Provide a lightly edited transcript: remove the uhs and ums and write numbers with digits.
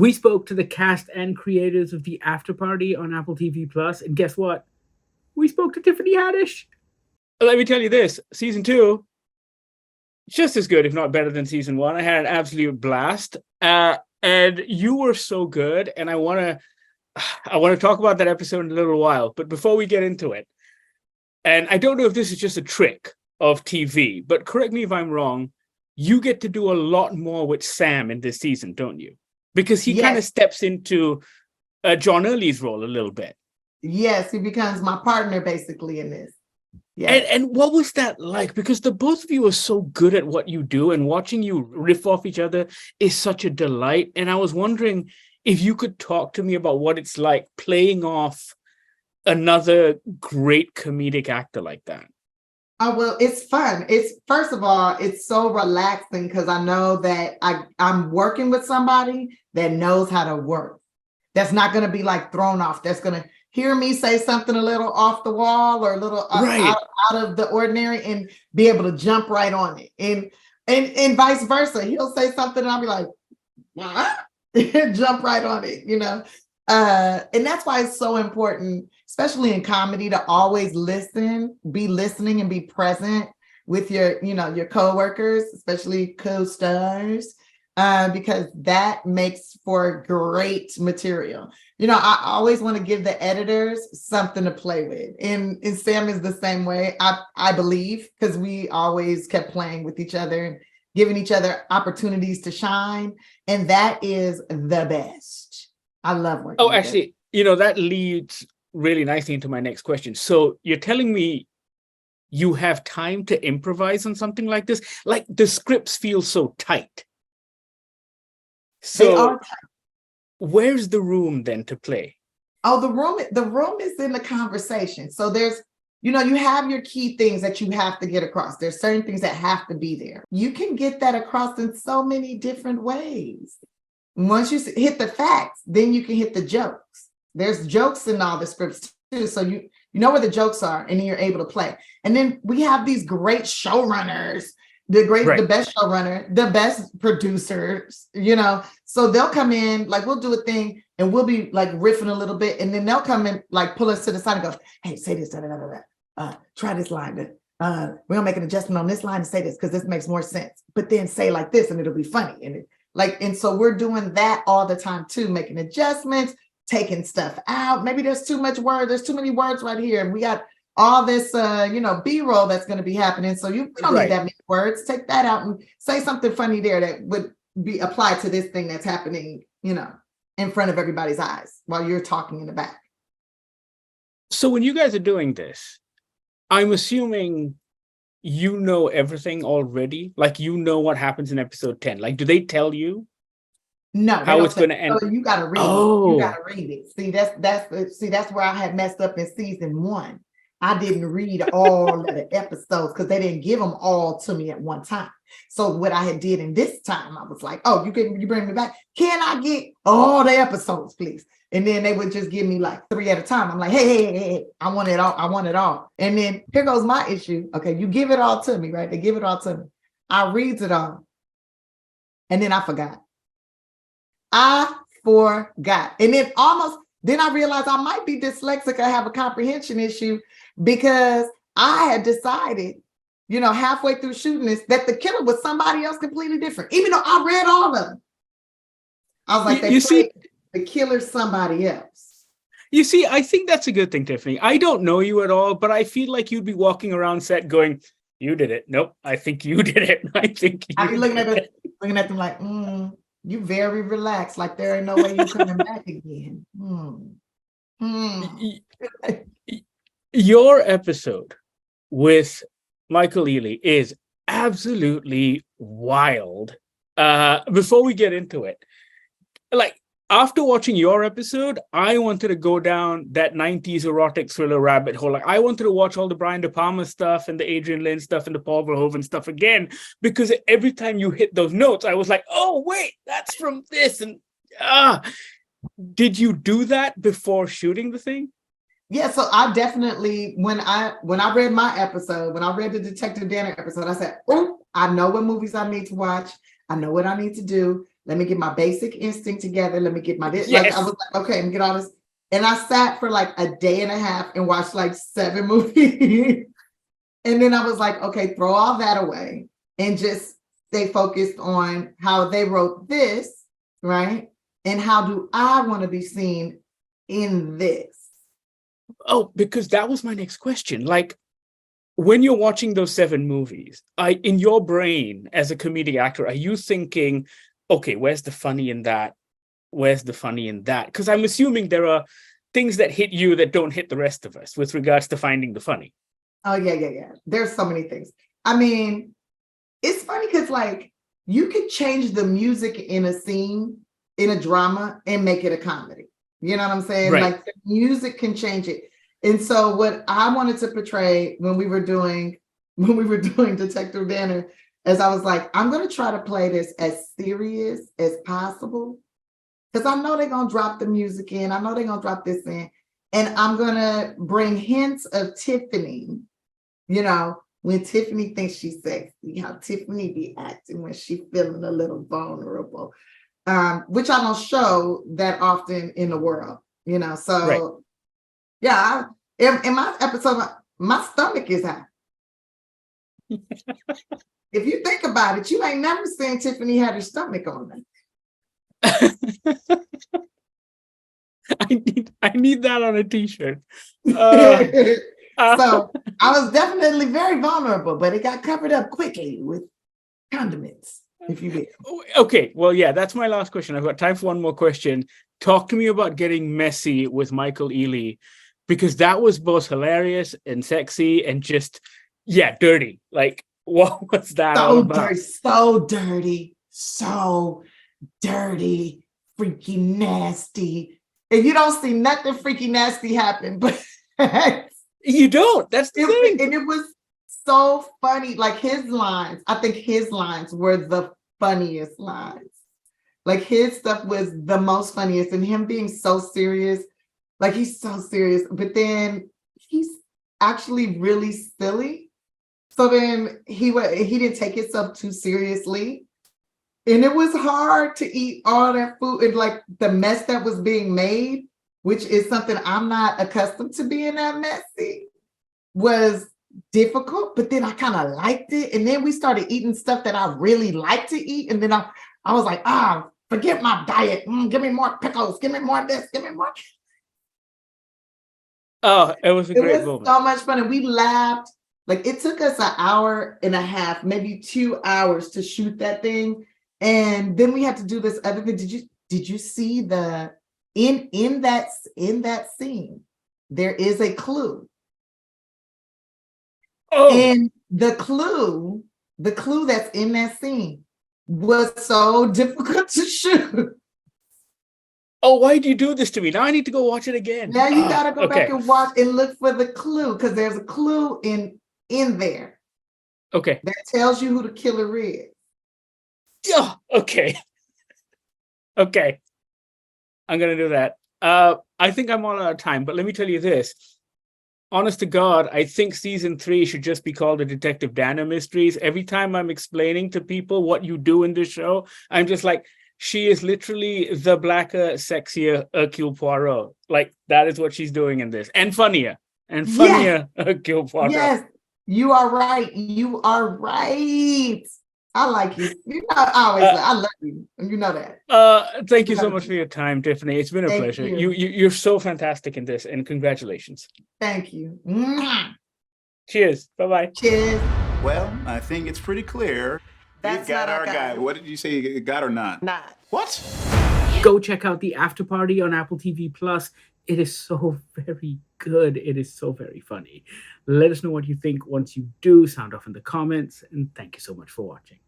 We spoke to the cast and creators of the Afterparty on Apple TV Plus, and guess what? We spoke to Tiffany Haddish. Let me tell you this: season two, just as good, if not better than season one. I had an absolute blast, and you were so good. And I want to talk about that episode in a little while. But before we get into it, and I don't know if this is just a trick of TV, but correct me if I'm wrong. You get to do a lot more with Sam in this season, don't you? Because he kind of Yes, steps into John Early's role a little bit. yes, he becomes my partner basically in this. And Yes. and what was that like? Because the both of you are so good at what you do, and watching you riff off each other is such a delight. And I was wondering if you could talk to me about what it's like playing off another great comedic actor like that. Oh, well, it's fun. It's first of all, it's so relaxing because I know that I'm working with somebody that knows how to work. That's not going to be like thrown off. That's going to hear me say something a little off the wall or a little Right. out of the ordinary and be able to jump right on it. And vice versa. He'll say something and I'll be like, what? Jump right on it, you know. And that's why it's so important, especially in comedy, to always listen, be listening and be present with your, you know, your coworkers, especially co-stars, because that makes for great material. You know, I always want to give the editors something to play with. And Sam is the same way, I believe, because we always kept playing with each other and giving each other opportunities to shine. And that is the best. I love working Oh, with them. actually, that leads really nicely into my next question. So you're telling me you have time to improvise on something like this? Like the scripts feel so tight. They are. So where's the room then to play? Oh, the room is in the conversation. So there's, you know, you have your key things that you have to get across. There's certain things that have to be there. You can get that across in so many different ways. Once you hit the facts, then you can hit the jokes. There's jokes in all the scripts too. So you know where the jokes are and then you're able to play. And then we have these great showrunners, Right. the best showrunner, the best producers, you know. So they'll come in, like we'll do a thing and we'll be like riffing a little bit. And then they'll come in, like pull us to the side and go, hey, say this, da, da, da, da, da. Try this line. We're gonna make an adjustment on this line and say this because this makes more sense. But then say like this and it'll be funny. And so we're doing that all the time too, making adjustments, taking stuff out. Maybe there's too much word. There's too many words right here. And we got all this, B-roll that's going to be happening. So we don't need that many words. Take that out and say something funny there that would be applied to this thing that's happening, in front of everybody's eyes while you're talking in the back. So when you guys are doing this, I'm assuming you know everything already. Like you know what happens in episode 10. Like, do they tell you No, how it's going to end? so you got to read it. You got to read it. See, that's where I had messed up in season 1. I didn't read all of the episodes because they didn't give them all to me at one time. So what I had did in this time, I was like, oh, you bring me back. Can I get all the episodes, please? And then they would just give me like 3 at a time. I'm like, hey, I want it all. I want it all. And then here goes my issue. Okay, you give it all to me, right? They give it all to me. I reads it all. And then I forgot. And then I realized I might be dyslexic or have a comprehension issue because I had decided, halfway through shooting this, that the killer was somebody else completely different, even though I read all of them. I was like, the killer's somebody else. You see, I think that's a good thing, Tiffany. I don't know you at all, but I feel like you'd be walking around set going, you did it. Nope, I think you did it. I'd be looking at them like, you very relaxed, like there ain't no way you're coming back again. Your episode with Michael Ealy is absolutely wild. Before we get into it, like after watching your episode, I wanted to go down that 90s erotic thriller rabbit hole. Like I wanted to watch all the Brian De Palma stuff and the Adrian Lynn stuff and the Paul Verhoeven stuff again, because every time you hit those notes, I was like, oh, wait, that's from this. And did you do that before shooting the thing? Yeah, so I definitely, when I read my episode, when I read the Detective Danner episode, I said, oh, I know what movies I need to watch. I know what I need to do. Let me get my Basic Instinct together. Let me get my this. Yes. Like, I was like, okay, let me get all this. And I sat for like a day and a half and watched like 7 movies. And then I was like, okay, throw all that away and just stay focused on how they wrote this, right? And how do I want to be seen in this? Oh, because that was my next question. Like, when you're watching those 7 movies, in your brain as a comedic actor, are you thinking, okay, where's the funny in that? Where's the funny in that? Because I'm assuming there are things that hit you that don't hit the rest of us with regards to finding the funny. Oh, yeah. There's so many things. I mean, it's funny because like you could change the music in a scene, in a drama, and make it a comedy. You know what I'm saying? Right. Like the music can change it. And so what I wanted to portray when we were doing Detective Banner, is I was like, I'm going to try to play this as serious as possible. Because I know they're going to drop the music in. I know they're going to drop this in. And I'm going to bring hints of Tiffany, you know, when Tiffany thinks she's sexy, how Tiffany be acting when she's feeling a little vulnerable, which I don't show that often in the world, you know. So, right. Yeah, in my episode, my stomach is high. If you think about it, you ain't never seen Tiffany had her stomach on that. I need that on a t-shirt. So I was definitely very vulnerable, but it got covered up quickly with condiments, if you will. Okay, well, yeah, that's my last question. I've got time for one more question. Talk to me about getting messy with Michael Ealy, because that was both hilarious and sexy and just, dirty. Like, what was that all about? So dirty, freaky nasty. And you don't see nothing freaky nasty happen, but you don't. That's the thing. And it was so funny. Like his lines, I think his lines were the funniest lines. Like his stuff was the most funniest, and him being so serious. Like he's so serious, but then he's actually really silly. So then he didn't take himself too seriously. And it was hard to eat all that food and like the mess that was being made, which is something I'm not accustomed to being that messy, was difficult. But then I kind of liked it. And then we started eating stuff that I really like to eat. And then I was like, forget my diet. Give me more pickles. Give me more of this. Give me more. Oh, it was a great moment. So much fun. And we laughed. Like it took us an hour and a half, maybe 2 hours to shoot that thing. And then we had to do this other thing. Did you see the in that scene? There is a clue. Oh, and the clue that's in that scene was so difficult to shoot. Oh, why did you do this to me? Now I need to go watch it again. Now you gotta go back and watch and look for the clue, because there's a clue in there. Okay. That tells you who the killer is. Yeah. Okay. Okay. I'm gonna do that. I think I'm all out of time, but let me tell you this. Honest to God, I think season 3 should just be called the Detective Dana Mysteries. Every time I'm explaining to people what you do in this show, I'm just like, she is literally the blacker, sexier Hercule Poirot. Like, that is what she's doing in this. And funnier. Hercule Poirot. Yes, you are right. You are right. I like you. You know, I love you. You know that. Thank you so much for your time, Tiffany. It's been a pleasure. You're so fantastic in this, and congratulations. Thank you. Cheers. Bye-bye. Cheers. Well, I think it's pretty clear. That's We've got not our guy. What did you say? You got or not? Not. What? Go check out the Afterparty on Apple TV Plus. It is so very good. It is so very funny. Let us know what you think once you do. Sound off in the comments. And thank you so much for watching.